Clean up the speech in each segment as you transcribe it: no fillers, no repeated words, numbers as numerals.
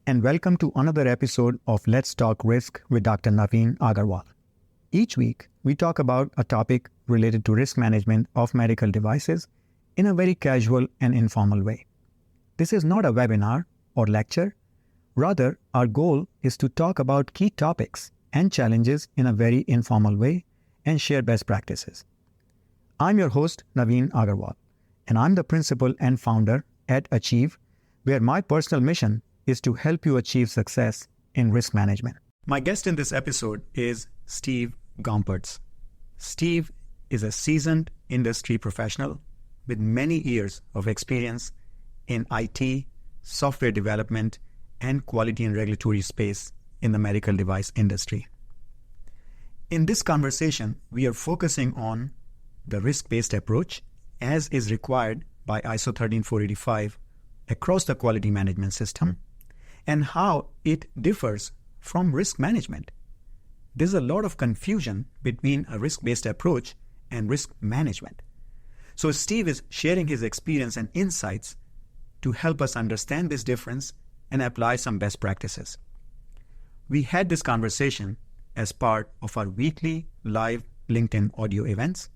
and welcome to another episode of Let's Talk Risk with Dr. Naveen Agarwal. Each week, we talk about a topic related to risk management of medical devices in a very casual and informal way. This is not a webinar or lecture. Rather, our goal is to talk about key topics and challenges in a very informal way and share best practices. I'm your host, Naveen Agarwal, and I'm the principal and founder at Achieve, where my personal mission is to help you achieve success in risk management. My guest in this episode is Steve Gompertz. Steve is a seasoned industry professional with many years of experience in IT, software development, and quality and regulatory space in the medical device industry. In this conversation, we are focusing on the risk-based approach as is required by ISO 13485 across the quality management system, and how it differs from risk management. There's a lot of confusion between a risk-based approach and risk management. So Steve is sharing his experience and insights to help us understand this difference and apply some best practices. We had this conversation as part of our weekly live LinkedIn audio events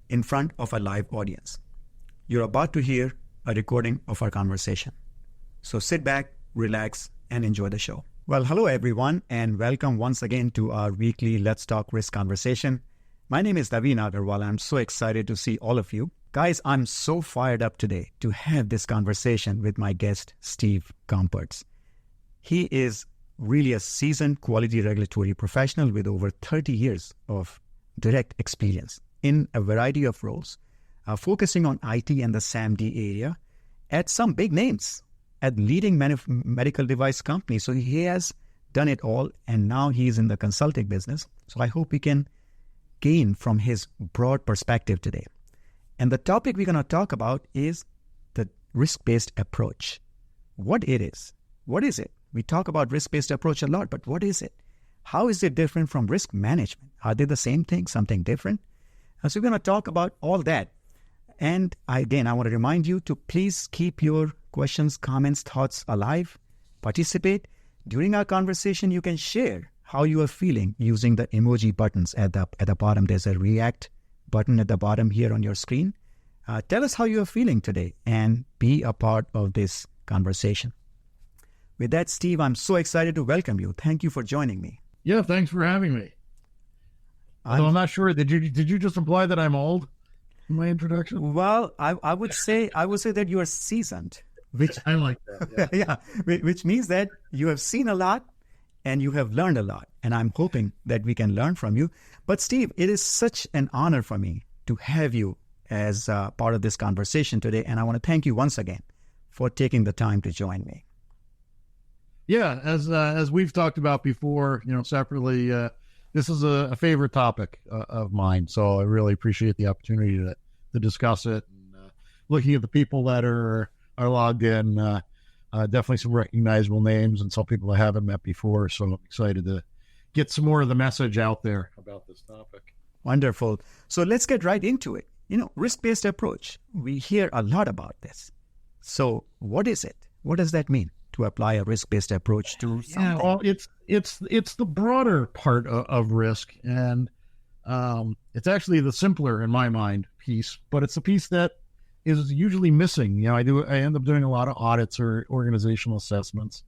in front of a live audience. You're about to hear a recording of our conversation. So sit back, relax, and enjoy the show. Well, hello everyone, and welcome once again to our weekly Let's Talk Risk conversation. My name is Naveen Agarwal. I'm so excited to see all of you. Guys, I'm so fired up today to have this conversation with my guest, Steve Gompertz. He is really a seasoned quality regulatory professional with over 30 years of direct experience in a variety of roles, focusing on IT and the SAMD area at some big names, at leading medical device companies. So he has done it all, and now he's in the consulting business. So I hope we can gain from his broad perspective today. And the topic we're going to talk about is the risk-based approach. What it is. What is it? We talk about risk-based approach a lot, but what is it? How is it different from risk management? Are they the same thing, something different? So we're going to talk about all that. And I want to remind you to please keep your questions, comments, thoughts alive. Participate. During our conversation, you can share how you are feeling using the emoji buttons at the bottom. There's a react button at the bottom here on your screen. Tell us how you are feeling today and be a part of this conversation. With that, Steve, I'm so excited to welcome you. Thank you for joining me. Yeah, thanks for having me. I'm not sure. Did you just imply that I'm old in my introduction? Well, I would say that you are seasoned. Which I like that. Yeah, which means that you have seen a lot and you have learned a lot. And I'm hoping that we can learn from you. But Steve, it is such an honor for me to have you as part of this conversation today. And I want to thank you once again for taking the time to join me. Yeah, as we've talked about before, separately, this is a favorite topic of mine. So I really appreciate the opportunity to discuss it. And, looking at the people that are logged in, definitely some recognizable names and some people I haven't met before. So I'm excited to get some more of the message out there about this topic. Wonderful. So let's get right into it. Risk-based approach. We hear a lot about this. So what is it? What does that mean to apply a risk-based approach to something? Yeah, well, it's the broader part of risk, and it's actually the simpler in my mind piece, but it's a piece that is usually missing. I end up doing a lot of audits or organizational assessments,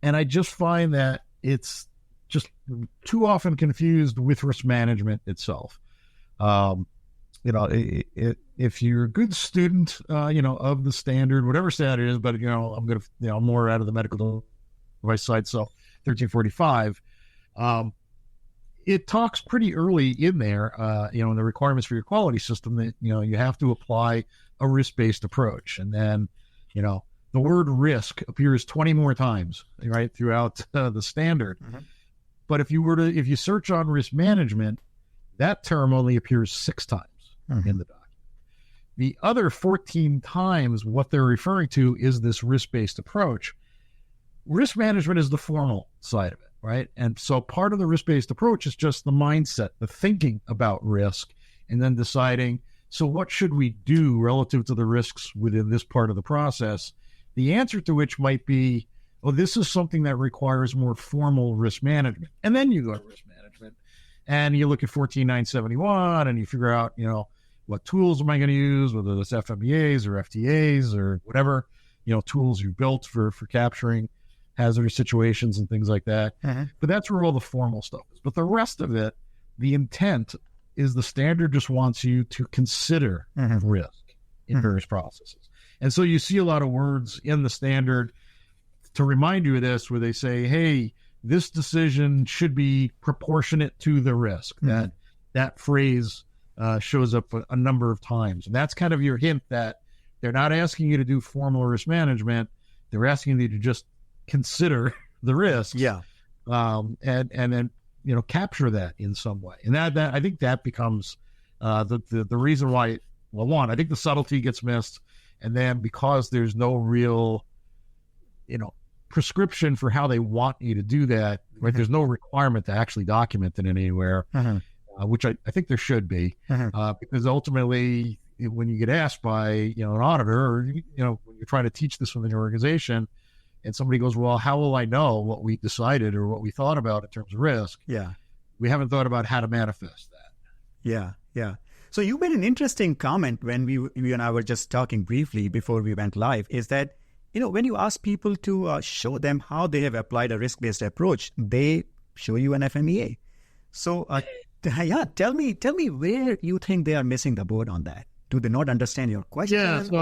and I just find that it's just too often confused with risk management itself. If you're a good student, of the standard, whatever standard it is, but I'm going to, more out of the medical device side. So 1345, it talks pretty early in there, in the requirements for your quality system that, you have to apply a risk-based approach. And then, the word risk appears 20 more times, right, throughout the standard. Mm-hmm. But if you search on risk management, that term only appears 6 times mm-hmm. in the document. The other 14 times, what they're referring to is this risk-based approach. Risk management is the formal side of it, right? And so part of the risk-based approach is just the mindset, the thinking about risk, and then deciding, so what should we do relative to the risks within this part of the process? The answer to which might be, oh, this is something that requires more formal risk management. And then you go to risk management and you look at 14971 and you figure out, what tools am I going to use, whether it's FMEAs or FTAs or whatever, tools you built for capturing hazardous situations and things like that. But that's where all the formal stuff is. But the rest of it, the intent is the standard just wants you to consider risk in various processes. And so you see a lot of words in the standard to remind you of this, where they say, hey, this decision should be proportionate to the risk. That phrase shows up a number of times. And that's kind of your hint that they're not asking you to do formal risk management. They're asking you to just consider the risk. And then, capture that in some way. And that I think that becomes the reason why, well, one, I think the subtlety gets missed. And then because there's no real, prescription for how they want you to do that, right? There's no requirement to actually document it anywhere, which I think there should be, because ultimately when you get asked by, an auditor, or, when you're trying to teach this within your organization and somebody goes, well, how will I know what we decided or what we thought about in terms of risk? We haven't thought about how to manifest that. So you made an interesting comment when we and I were just talking briefly before we went live, is that, when you ask people to show them how they have applied a risk-based approach, they show you an FMEA. So, tell me where you think they are missing the boat on that. Do they not understand your question? So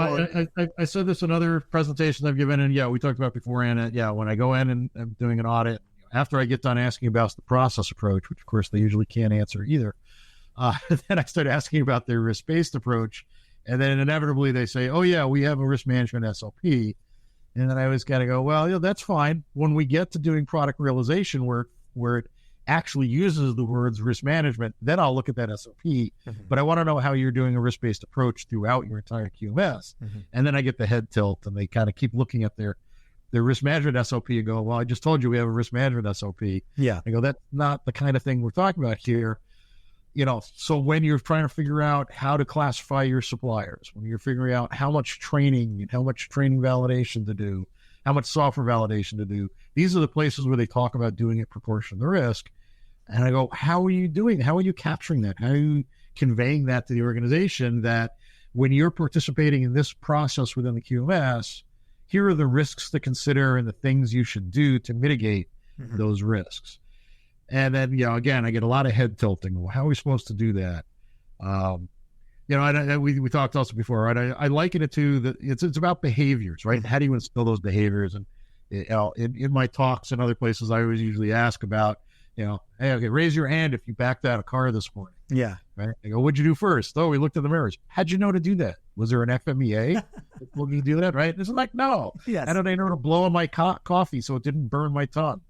I said this in other presentations I've given, and we talked about beforehand. When I go in and I'm doing an audit, after I get done asking about the process approach, which of course they usually can't answer either, then I start asking about their risk-based approach, and then inevitably they say, oh yeah, we have a risk management SOP. And then I always got to go, well, that's fine. When we get to doing product realization where it actually uses the words risk management, then I'll look at that SOP. But I want to know how you're doing a risk-based approach throughout your entire QMS. And then I get the head tilt, and they kind of keep looking at their risk management SOP and go, well, I just told you we have a risk management SOP. I go, that's not the kind of thing we're talking about here. So when you're trying to figure out how to classify your suppliers, when you're figuring out how much training and how much training validation to do, how much software validation to do, these are the places where they talk about doing it proportional to risk. And I go, how are you doing? How are you capturing that? How are you conveying that to the organization that when you're participating in this process within the QMS, here are the risks to consider and the things you should do to mitigate those risks. And then, again, I get a lot of head tilting. Well, how are we supposed to do that? We talked also before, right? I liken it to it's about behaviors, right? How do you instill those behaviors? And in my talks and other places, I always usually ask about, hey, okay, raise your hand if you backed out a car this morning. Right? I go, what'd you do first? Oh, we looked at the mirrors. How'd you know to do that? Was there an FMEA that told you to do that? Right? It's like, no. How did I know to blow on my coffee so it didn't burn my tongue?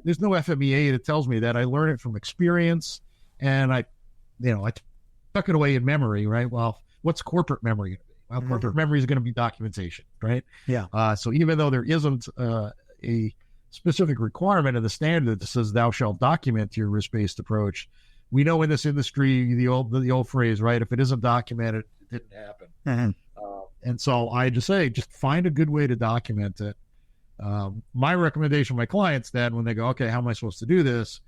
There's no FMEA that tells me that. I learned it from experience, and I tuck it away in memory, right? Well, what's corporate memory going to be? Well, corporate memory is going to be documentation, right? So even though there isn't a specific requirement in the standard that says thou shalt document your risk-based approach, we know in this industry the old phrase, right? If it isn't documented, it didn't happen. And so I just say, just find a good way to document it. My recommendation to my clients then, when they go, okay, how am I supposed to do this,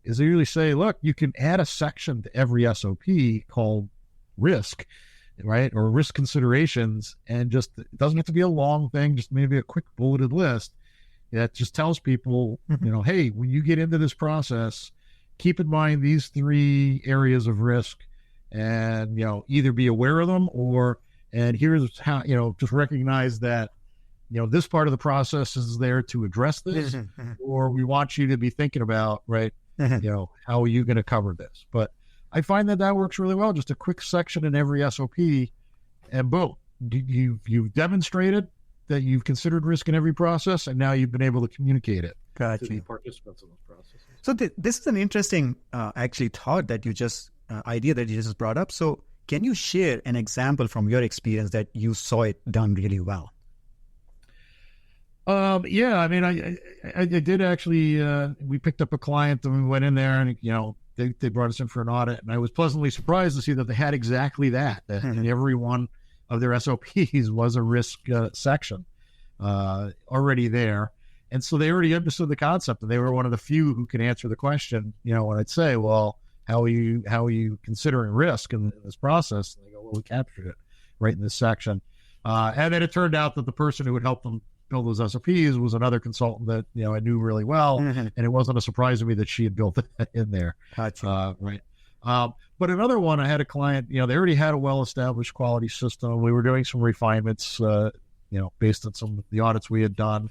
is I usually say, look, you can add a section to every SOP called risk, right? Or risk considerations. And just, it doesn't have to be a long thing, just maybe a quick bulleted list that just tells people, hey, when you get into this process, keep in mind these 3 areas of risk, and, either be aware of them and here's how, just recognize that, this part of the process is there to address this, or we want you to be thinking about, right, how are you going to cover this? But I find that works really well. Just a quick section in every SOP, and boom, you've demonstrated that you've considered risk in every process, and now you've been able to communicate it to the participants in those processes. So this is an interesting, actually, thought that you just, idea that you just brought up. So can you share an example from your experience that you saw it done really well? I mean, I did actually, we picked up a client and we went in there, and, they brought us in for an audit, and I was pleasantly surprised to see that they had exactly that. In every one of their SOPs was a risk section already there. And so they already understood the concept, and they were one of the few who could answer the question, when I'd say, well, how are you considering risk in this process? And they go, well, we captured it right in this section. And then it turned out that the person who would help them build those SOPs was another consultant that, I knew really well. And it wasn't a surprise to me that she had built it in there. Gotcha. Right. But another one, I had a client, they already had a well-established quality system. We were doing some refinements, based on some of the audits we had done.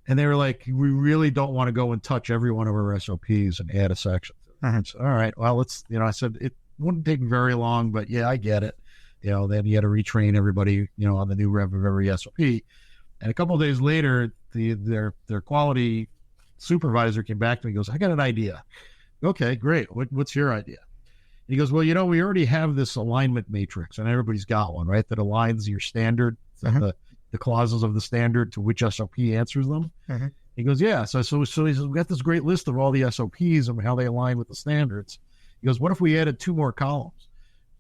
And they were like, we really don't want to go and touch every one of our SOPs and add a section. So, all right, well, I said, it wouldn't take very long, but yeah, I get it. Then you had to retrain everybody, on the new rev of every SOP. And a couple of days later, their quality supervisor came back to me and goes, I got an idea. Okay, great. What's your idea? And he goes, well, we already have this alignment matrix, and everybody's got one, right? That aligns your standard, the clauses of the standard to which SOP answers them. He goes, yeah. So he says, we got this great list of all the SOPs and how they align with the standards. He goes, what if we added 2 more columns?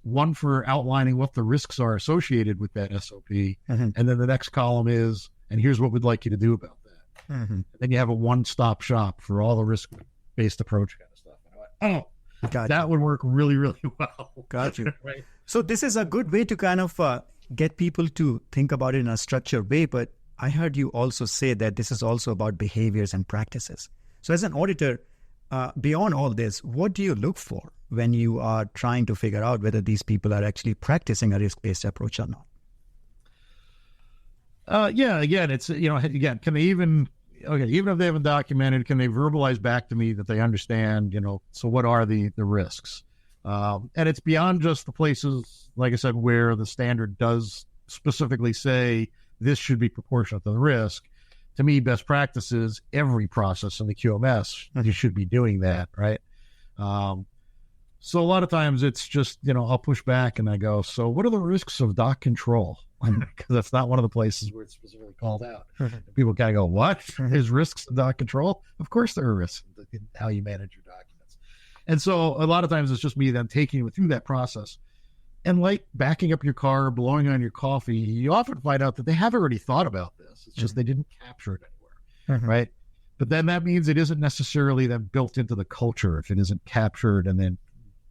One for outlining what the risks are associated with that SOP. And then the next column is, and here's what we'd like you to do about that. And then you have a one-stop shop for all the risk-based approach kind of stuff. And I went, Gotcha. That would work really, really well. Got you. Right? So this is a good way to kind of get people to think about it in a structured way. But I heard you also say that this is also about behaviors and practices. So as an auditor, beyond all this, what do you look for when you are trying to figure out whether these people are actually practicing a risk-based approach or not? Again, it's, can they even if they haven't documented, can they verbalize back to me that they understand, so what are the risks? And it's beyond just the places, like I said, where the standard does specifically say this should be proportionate to the risk. To me, best practices, every process in the QMS, you should be doing that, right? So a lot of times it's just, I'll push back and I go, so what are the risks of doc control? Because that's not one of the places where it's specifically called out. People kind of go, what? There's risks of doc control? Of course there are risks in how you manage your documents. And so a lot of times it's just me then taking you through that process. And like backing up your car, blowing on your coffee, you often find out that they have already thought about this. It's just they didn't capture it anywhere, right? But then that means it isn't necessarily then built into the culture if it isn't captured and then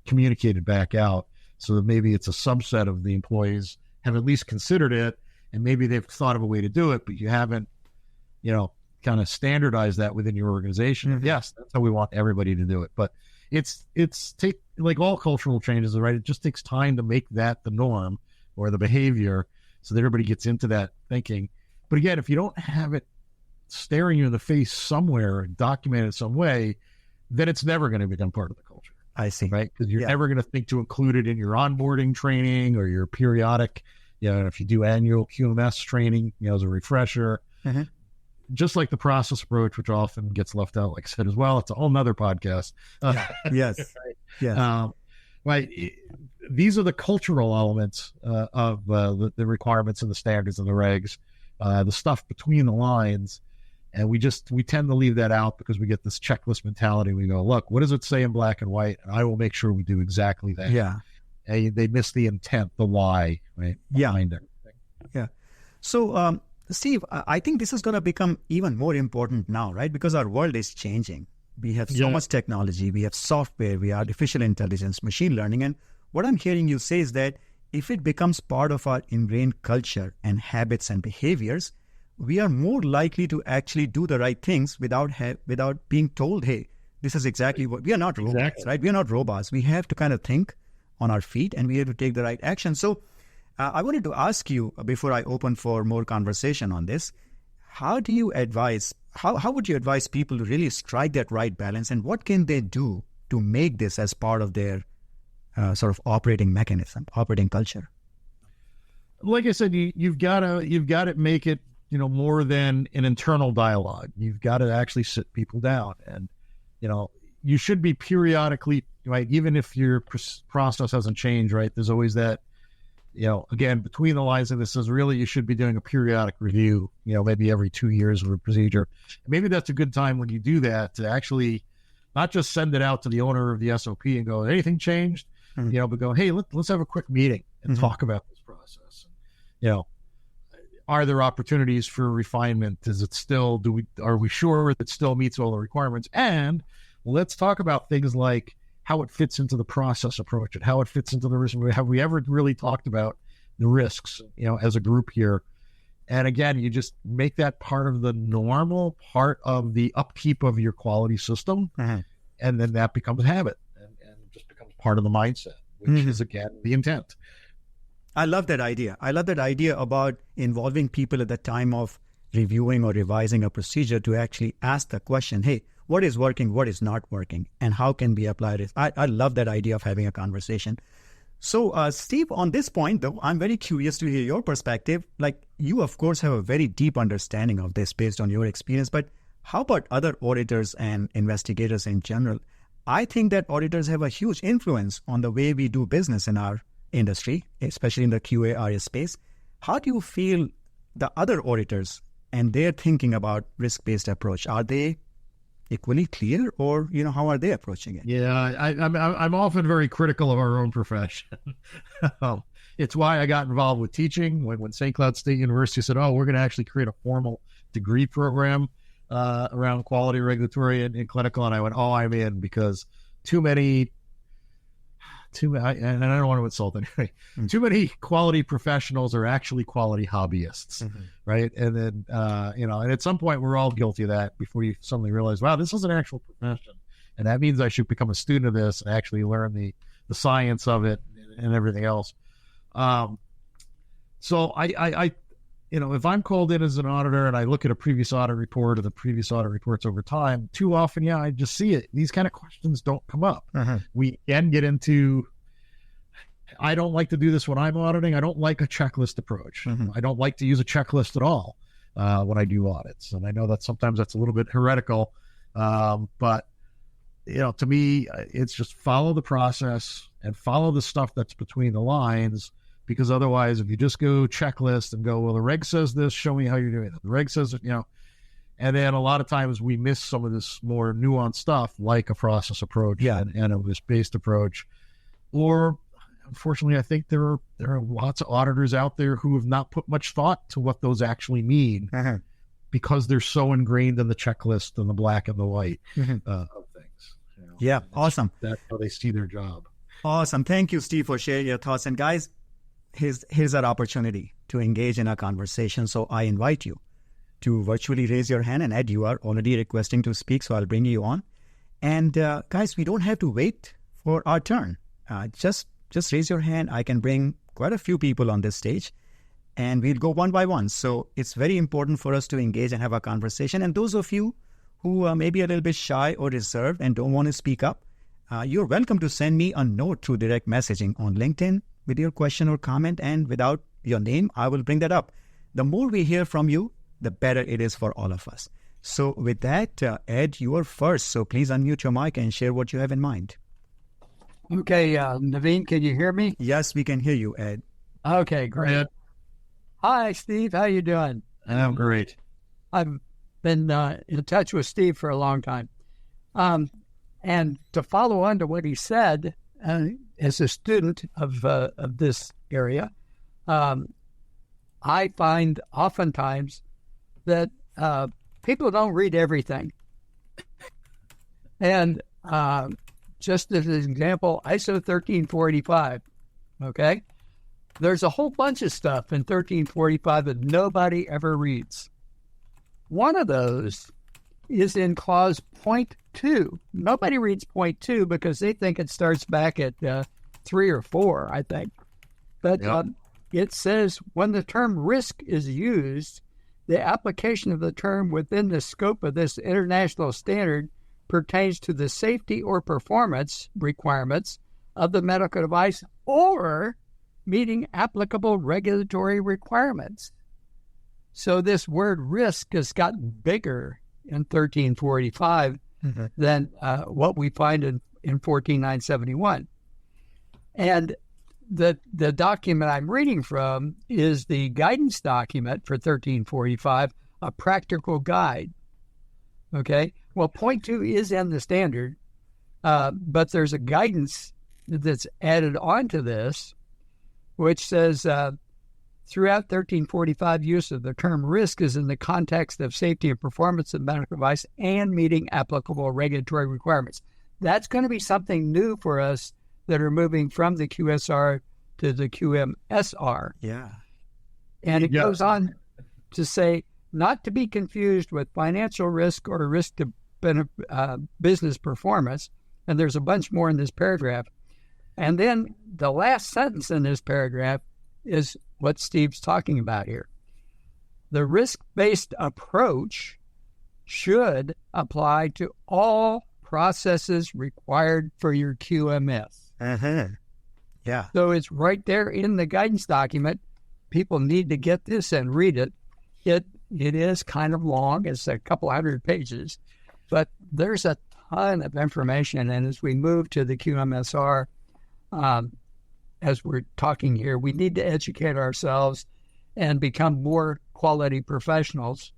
communicated back out. So that maybe it's a subset of the employees have at least considered it, and maybe they've thought of a way to do it, but you haven't, kind of standardized that within your organization. Yes, that's how we want everybody to do it. But it's like all cultural changes, right? It just takes time to make that the norm or the behavior so that everybody gets into that thinking. But again, if you don't have it staring you in the face somewhere, documented some way, then it's never going to become part of the culture. I see. Right? Because you're never going to think to include it in your onboarding training or your periodic, if you do annual QMS training, as a refresher. Just like the process approach, which often gets left out, like I said, as well. It's a whole nother podcast. Yes. Right? Yes. Right. These are the cultural elements of the requirements and the standards and the regs, the stuff between the lines. And we tend to leave that out because we get this checklist mentality. We go, look, what does it say in black and white? And I will make sure we do exactly that. Yeah. And they miss the intent, the why, right? Behind everything. Yeah. So, Steve, I think this is going to become even more important now, right? Because our world is changing. We have so much technology. We have software. We have artificial intelligence, machine learning. And what I'm hearing you say is that if it becomes part of our ingrained culture and habits and behaviors, we are more likely to actually do the right things without being told, hey, this is exactly what... We are not robots, right? We are not robots. We have to kind of think on our feet and we have to take the right action. So I wanted to ask you, before I open for more conversation on this, how would you advise people to really strike that right balance, and what can they do to make this as part of their sort of operating mechanism, operating culture? Like I said, you've got to make it, more than an internal dialogue. You've got to actually sit people down, and, you should be periodically, right? Even if your process hasn't changed, right? There's always that, again, between the lines of this is really, you should be doing a periodic review, maybe every 2 years of a procedure. Maybe that's a good time when you do that to actually not just send it out to the owner of the SOP and go, anything changed? But go, hey, let's have a quick meeting and talk about this process. are there opportunities for refinement? Are we sure that it still meets all the requirements? And let's talk about things like how it fits into the process approach and how it fits into the risk. Have we ever really talked about the risks, as a group here? And again, you just make that part of the normal part of the upkeep of your quality system. And then that becomes habit and just becomes part of the mindset, which is, again, the intent. I love that idea. I love that idea about involving people at the time of reviewing or revising a procedure to actually ask the question, hey, what is working, what is not working, and how can we apply this? I love that idea of having a conversation. So, Steve, on this point, though, I'm very curious to hear your perspective. Like, you, of course, have a very deep understanding of this based on your experience, but how about other auditors and investigators in general? I think that auditors have a huge influence on the way we do business in our industry, especially in the QA/RA space. How do you feel the other auditors and their thinking about risk-based approach? Are they equally clear, or how are they approaching it? Yeah, I'm often very critical of our own profession. It's why I got involved with teaching when St. Cloud State University said, "Oh, we're going to actually create a formal degree program around quality, regulatory, and clinical." And I went, "Oh, I'm in," because too many, and I don't want to insult anybody. Too many quality professionals are actually quality hobbyists, right? And then, and at some point we're all guilty of that before you suddenly realize, wow, this is an actual profession. And that means I should become a student of this and actually learn the science of it and everything else. So I if I'm called in as an auditor and I look at a previous audit report or the previous audit reports over time, too often, I just see it. These kind of questions don't come up. We can get into, I don't like to do this when I'm auditing. I don't like a checklist approach. I don't like to use a checklist at all when I do audits. And I know that sometimes that's a little bit heretical, but to me, it's just follow the process and follow the stuff that's between the lines. Because otherwise, if you just go checklist and go, well, the reg says this, show me how you're doing it. The reg says it, and then a lot of times we miss some of this more nuanced stuff, like a process approach and a risk-based approach. Or, unfortunately, I think there are lots of auditors out there who have not put much thought to what those actually mean because they're so ingrained in the checklist and the black and the white of things. Yeah, awesome. That's how they see their job. Awesome. Thank you, Steve, for sharing your thoughts. And guys, here's our opportunity to engage in a conversation. So I invite you to virtually raise your hand. And Ed, you are already requesting to speak, so I'll bring you on. And guys, we don't have to wait for our turn. Just raise your hand. I can bring quite a few people on this stage, and we'll go one by one. So it's very important for us to engage and have a conversation. And those of you who may be a little bit shy or reserved and don't want to speak up, you're welcome to send me a note through direct messaging on LinkedIn with your question or comment, and without your name, I will bring that up. The more we hear from you, the better it is for all of us. So with that, Ed, you are first. So please unmute your mic and share what you have in mind. Okay, Naveen, can you hear me? Yes, we can hear you, Ed. Okay, great. Hi, Steve. How you doing? I'm great. I've been in touch with Steve for a long time. And to follow on to what he said, as a student of this area, I find oftentimes that people don't read everything. And just as an example, ISO 13485, okay? There's a whole bunch of stuff in 1345 that nobody ever reads. One of those is in clause 0.2. Nobody reads 0.2 because they think it starts back at 3 or 4, I think. But it says, when the term risk is used, the application of the term within the scope of this international standard pertains to the safety or performance requirements of the medical device or meeting applicable regulatory requirements. So this word risk has gotten bigger in 13485 than what we find in 14971. And the document I'm reading from is the guidance document for 1345, a practical guide. Okay, well, 0.2 is in the standard, but there's a guidance that's added onto this, which says throughout 1345, use of the term risk is in the context of safety and performance of medical device and meeting applicable regulatory requirements. That's going to be something new for us that are moving from the QSR to the QMSR. Yeah. And it goes on to say, not to be confused with financial risk or risk to business performance. And there's a bunch more in this paragraph. And then the last sentence in this paragraph is what Steve's talking about here. The risk-based approach should apply to all processes required for your QMS. Yeah. So it's right there in the guidance document. People need to get this and read it. It is kind of long. It's a couple hundred pages, but there's a ton of information. And as we move to the QMSR, as we're talking here, we need to educate ourselves and become more quality professionals,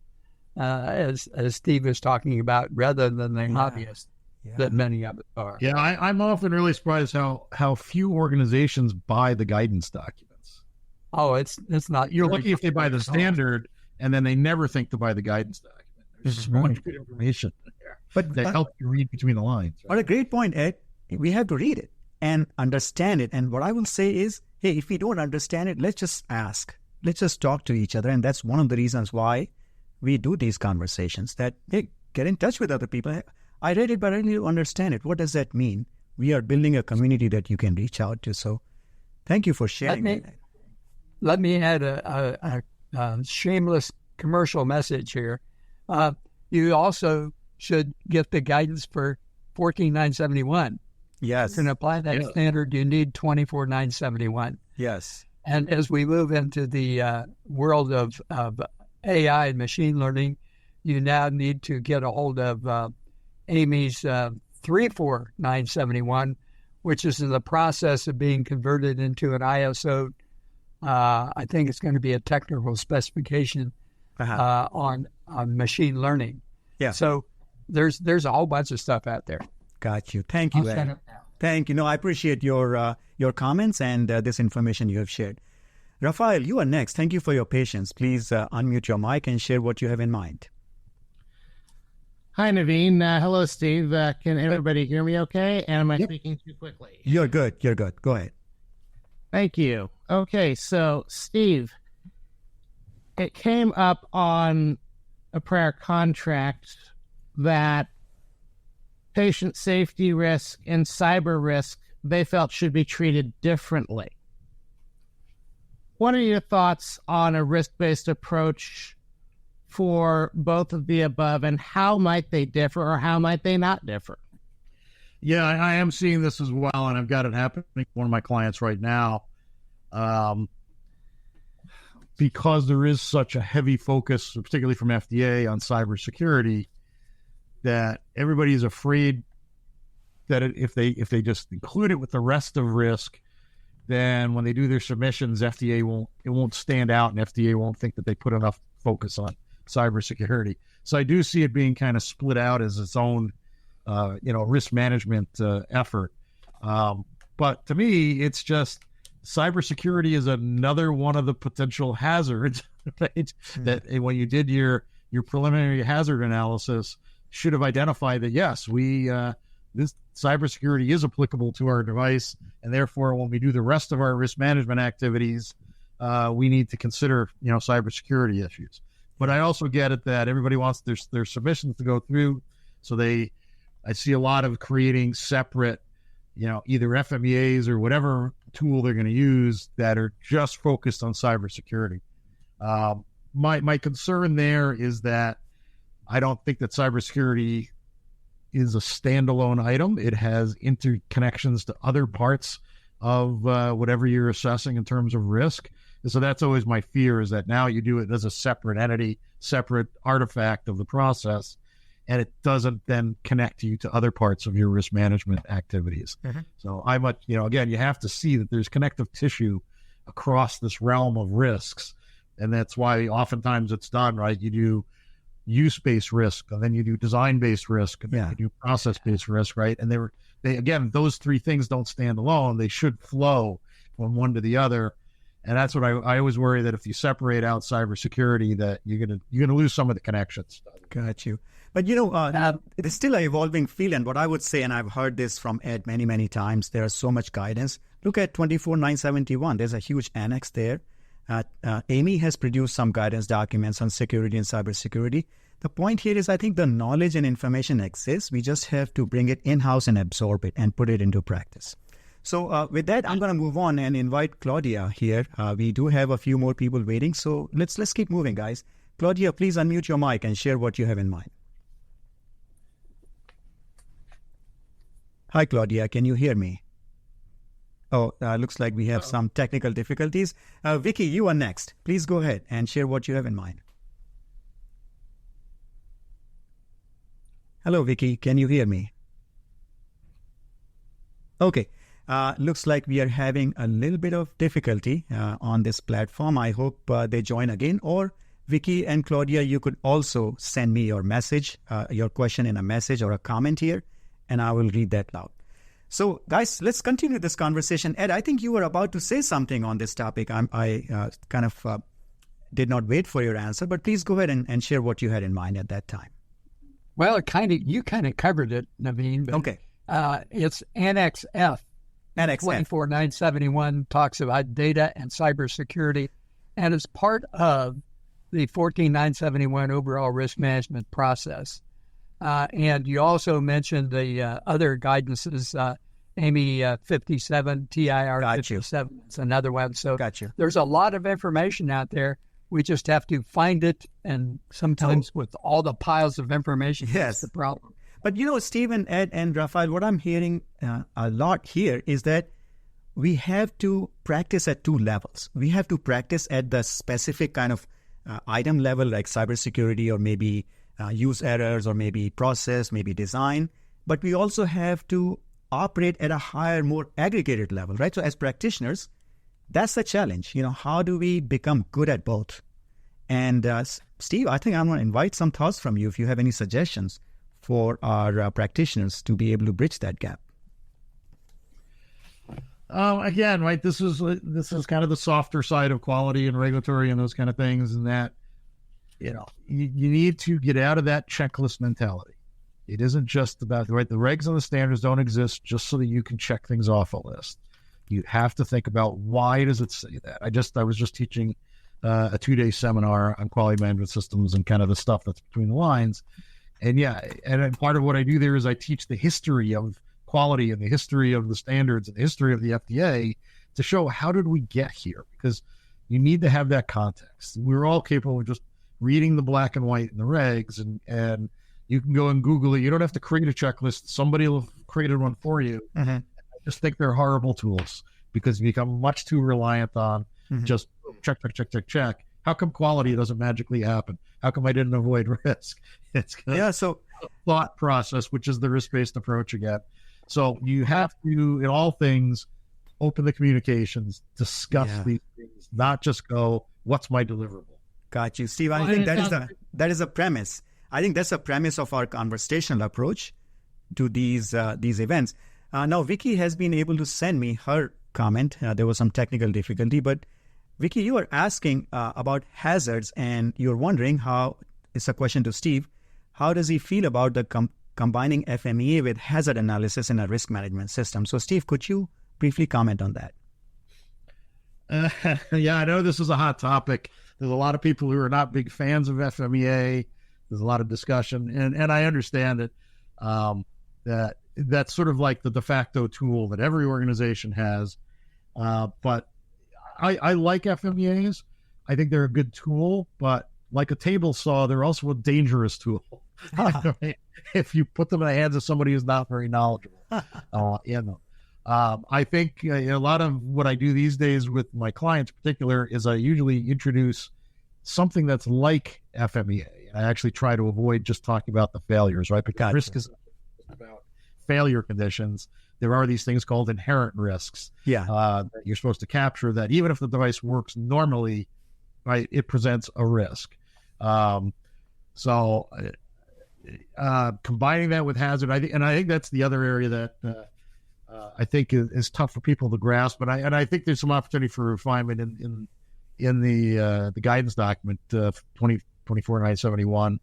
as Steve was talking about, rather than the hobbyists that many of us are. Yeah, I'm often really surprised how few organizations buy the guidance documents. Oh, it's not. You're lucky if they buy the standard, and then they never think to buy the guidance document. There's so much good information there, but that helps you read between the lines. What a great point, Ed. We have to read it and understand it. And what I will say is, hey, if we don't understand it, let's just ask. Let's just talk to each other. And that's one of the reasons why we do these conversations, that, hey, get in touch with other people. I read it, but I need to understand it. What does that mean? We are building a community that you can reach out to. So thank you for sharing. Let me add a shameless commercial message here. You also should get the guidance for 14971. Yes. And apply that standard, you need 24971. Yes. And as we move into the world of AI and machine learning, you now need to get a hold of Amy's 34971, which is in the process of being converted into an ISO. I think it's going to be a technical specification on machine learning. Yeah. So there's a whole bunch of stuff out there. Got you. Thank you, Ed. Thank you. No, I appreciate your comments and this information you have shared. Rafael, you are next. Thank you for your patience. Please unmute your mic and share what you have in mind. Hi, Naveen. Hello, Steve. Can everybody hear me okay? And am I speaking too quickly? You're good. You're good. Go ahead. Thank you. Okay, so, Steve, it came up on a prior contract that patient safety risk and cyber risk, they felt should be treated differently. What are your thoughts on a risk-based approach for both of the above, and how might they differ or how might they not differ? Yeah, I am seeing this as well, and I've got it happening with one of my clients right now. Because there is such a heavy focus, particularly from FDA, on cybersecurity, that everybody is afraid that if they just include it with the rest of risk, then when they do their submissions, FDA won't stand out, and FDA won't think that they put enough focus on cybersecurity. So I do see it being kind of split out as its own, risk management effort. But to me, it's just cybersecurity is another one of the potential hazards, right? That when you did your preliminary hazard analysis, should have identified that yes, this cybersecurity is applicable to our device, and therefore when we do the rest of our risk management activities, we need to consider cybersecurity issues. But I also get it that everybody wants their submissions to go through, so I see a lot of creating separate, either FMEAs or whatever tool they're going to use that are just focused on cybersecurity. My concern there is that I don't think that cybersecurity is a standalone item. It has interconnections to other parts of whatever you're assessing in terms of risk. And so that's always my fear, is that now you do it as a separate entity, separate artifact of the process, and it doesn't then connect you to other parts of your risk management activities. Mm-hmm. So again, you have to see that there's connective tissue across this realm of risks. And that's why oftentimes it's done, right? You do use-based risk, and then you do design-based risk, and then you do process-based risk, right? And they again, those three things don't stand alone. They should flow from one to the other. And that's what I always worry, that if you separate out cybersecurity, that you're gonna lose some of the connections. Got you. But it is still an evolving field, and what I would say, and I've heard this from Ed many, many times, there is so much guidance. Look at 24971. There's a huge annex there. Amy has produced some guidance documents on security and cybersecurity. The point here is, I think the knowledge and information exists. We just have to bring it in-house and absorb it and put it into practice. So with that, I'm going to move on and invite Claudia here. We do have a few more people waiting, so let's keep moving, guys. Claudia, please unmute your mic and share what you have in mind. Hi, Claudia. Can you hear me? Oh, looks like we have some technical difficulties. Vicky, you are next. Please go ahead and share what you have in mind. Hello, Vicky. Can you hear me? Okay. Looks like we are having a little bit of difficulty on this platform. I hope they join again. Or Vicky and Claudia, you could also send me your message, your question in a message or a comment here, and I will read that loud. So, guys, let's continue this conversation. Ed, I think you were about to say something on this topic. I did not wait for your answer, but please go ahead and share what you had in mind at that time. Well, you kind of covered it, Naveen. But, okay. It's Annex F. Annex 24971 talks about data and cybersecurity, and it's part of the 14971 overall risk management process. And you also mentioned the other guidances, Amy 57, TIR 57 is another one. So there's a lot of information out there. We just have to find it, and sometimes with all the piles of information, that's the problem. But Stephen, Ed, and Rafael, what I'm hearing a lot here is that we have to practice at two levels. We have to practice at the specific kind of item level, like cybersecurity, or maybe use errors, or maybe process, maybe design. But we also have to operate at a higher, more aggregated level, right? So as practitioners, that's the challenge. How do we become good at both? And Steve, I think I'm going to invite some thoughts from you if you have any suggestions for our practitioners to be able to bridge that gap. Again, right, this is kind of the softer side of quality and regulatory and those kind of things, and that you need to get out of that checklist mentality. It isn't just about, right, the regs and the standards don't exist just so that you can check things off a list. You have to think about, why does it say that? I was just teaching a 2-day seminar on quality management systems and kind of the stuff that's between the lines. And and part of what I do there is I teach the history of quality and the history of the standards and the history of the FDA to show, how did we get here? Because you need to have that context. We're all capable of just reading the black and white in the regs, and you can go and Google it. You don't have to create a checklist. Somebody will have created one for you. Mm-hmm. I just think they're horrible tools, because you become much too reliant on just check. How come quality doesn't magically happen? How come I didn't avoid risk? It's so thought process, which is the risk-based approach again. So you have to, in all things, open the communications, discuss these things, not just go, what's my deliverable? Got you, Steve. I think that is a premise. I think that's a premise of our conversational approach to these events. Now, Vicky has been able to send me her comment. There was some technical difficulty, but Vicky, you are asking about hazards, and you're wondering how, it's a question to Steve, how does he feel about the combining FMEA with hazard analysis in a risk management system? So, Steve, could you briefly comment on that? I know this is a hot topic. There's a lot of people who are not big fans of FMEA. There's a lot of discussion, and I understand it. That's sort of like the de facto tool that every organization has. But I like FMEAs. I think they're a good tool, but like a table saw, they're also a dangerous tool. If you put them in the hands of somebody who's not very knowledgeable. I think a lot of what I do these days with my clients in particular is I usually introduce something that's like FMEA. I actually try to avoid just talking about the failures, right? Because risk is about failure conditions. There are these things called inherent risks that you're supposed to capture, that even if the device works normally, right, it presents a risk. So combining that with hazard, I think that's the other area that I think is tough for people to grasp. But I think there's some opportunity for refinement in the guidance document 2024-971.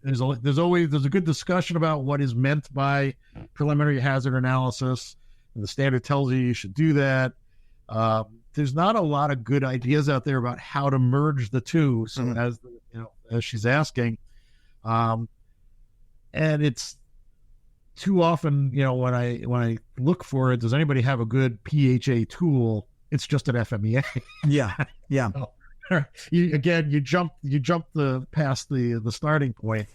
There's a good discussion about what is meant by preliminary hazard analysis, and the standard tells you should do that. There's not a lot of good ideas out there about how to merge the two. So as she's asking, and it's too often, when I look for it, does anybody have a good PHA tool? It's just an FMEA. Yeah. You jump past the starting point.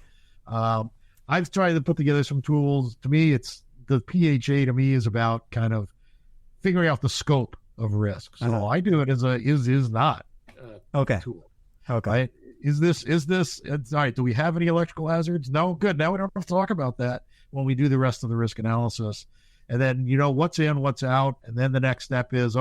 I've tried to put together some tools. To me, it's the PHA. To me, is about kind of figuring out the scope of risk. So I do it as a is not tool. Okay. Right? Is this all right? Do we have any electrical hazards? No. Good. Now we don't have to talk about that when we do the rest of the risk analysis. And then what's in, what's out, and then the next step is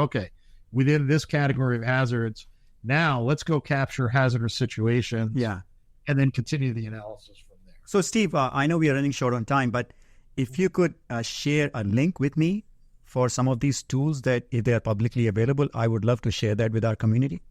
within this category of hazards. Now let's go capture hazardous situations. Yeah. And then continue the analysis from there. So Steve, I know we are running short on time, but if you could share a link with me for some of these tools that if they are publicly available, I would love to share that with our community.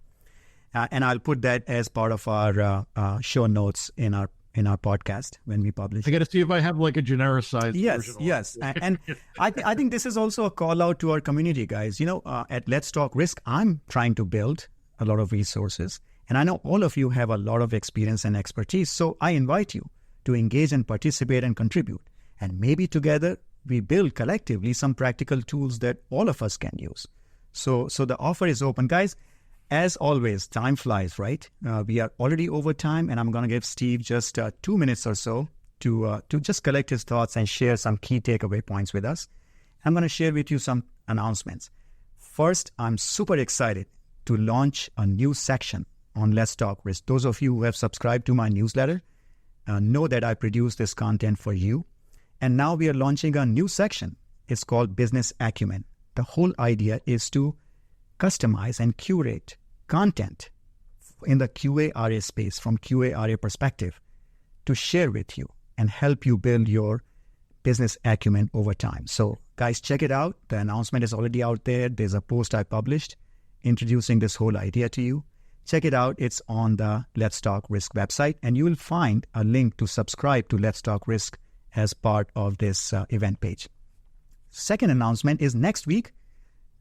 And I'll put that as part of our show notes in our podcast when we publish. I got to see if I have like a genericized version. Yes. And I think this is also a call out to our community, guys. At Let's Talk Risk, I'm trying to build a lot of resources. And I know all of you have a lot of experience and expertise. So I invite you to engage and participate and contribute. And maybe together we build collectively some practical tools that all of us can use. So the offer is open. Guys, as always, time flies, right? We are already over time, and I'm going to give Steve just 2 minutes or so to just collect his thoughts and share some key takeaway points with us. I'm going to share with you some announcements. First, I'm super excited to launch a new section on Let's Talk Risk. Those of you who have subscribed to my newsletter know that I produce this content for you. And now we are launching a new section. It's called Business Acumen. The whole idea is to customize and curate content in the QA/RA space from QA/RA perspective to share with you and help you build your business acumen over time. So guys, check it out. The announcement is already out there. There's a post I published introducing this whole idea to you. Check it out. It's on the Let's Talk Risk website, and you will find a link to subscribe to Let's Talk Risk as part of this event page. Second announcement is next week.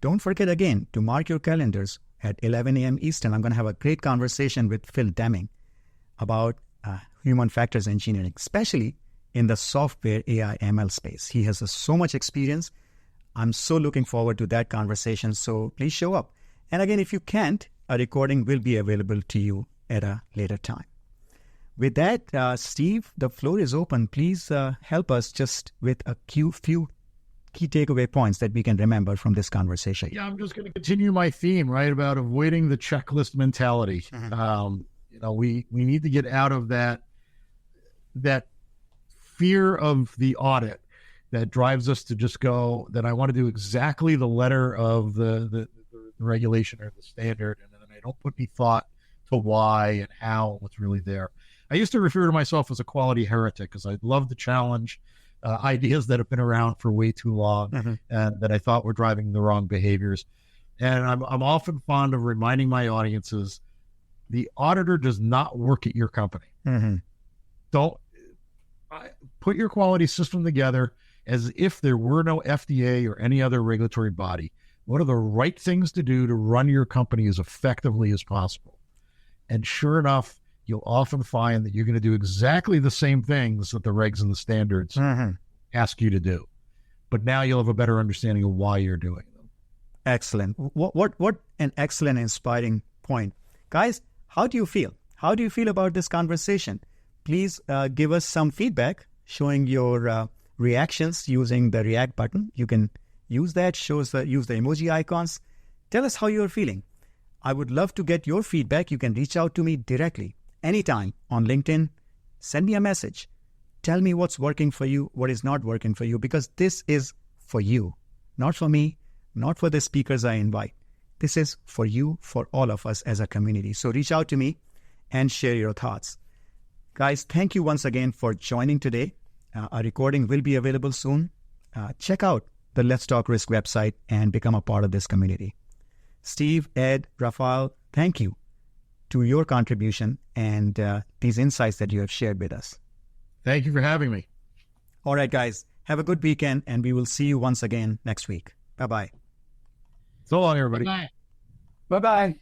Don't forget again to mark your calendars at 11 a.m. Eastern. I'm going to have a great conversation with Phil Deming about human factors engineering, especially in the software AI ML space. He has so much experience. I'm so looking forward to that conversation. So please show up. And again, if you can't, a recording will be available to you at a later time. With that, Steve, the floor is open. Please help us just with a few key takeaway points that we can remember from this conversation. Yeah, I'm just going to continue my theme, right, about avoiding the checklist mentality. Mm-hmm. We need to get out of that fear of the audit that drives us to just go that I want to do exactly the letter of the regulation or the standard, and then I don't put any thought to why and how and what's really there. I used to refer to myself as a quality heretic because I love to challenge ideas that have been around for way too long, mm-hmm. and that I thought were driving the wrong behaviors. And I'm often fond of reminding my audiences, the auditor does not work at your company. Mm-hmm. Don't put your quality system together as if there were no FDA or any other regulatory body. What are the right things to do to run your company as effectively as possible? And sure enough, you'll often find that you're going to do exactly the same things that the regs and the standards mm-hmm. ask you to do. But now you'll have a better understanding of why you're doing them. Excellent. What an excellent, inspiring point. Guys, how do you feel? How do you feel about this conversation? Please give us some feedback, showing your reactions using the react button. You can use that, use the emoji icons. Tell us how you're feeling. I would love to get your feedback. You can reach out to me directly anytime on LinkedIn. Send me a message. Tell me what's working for you, what is not working for you, because this is for you, not for me, not for the speakers I invite. This is for you, for all of us as a community. So reach out to me and share your thoughts. Guys, thank you once again for joining today. A recording will be available soon. Check out the Let's Talk Risk website and become a part of this community. Steve, Ed, Rafael, thank you to your contribution and these insights that you have shared with us. Thank you for having me. All right, guys, have a good weekend, and we will see you once again next week. Bye-bye. So long, everybody. Bye. Bye-bye.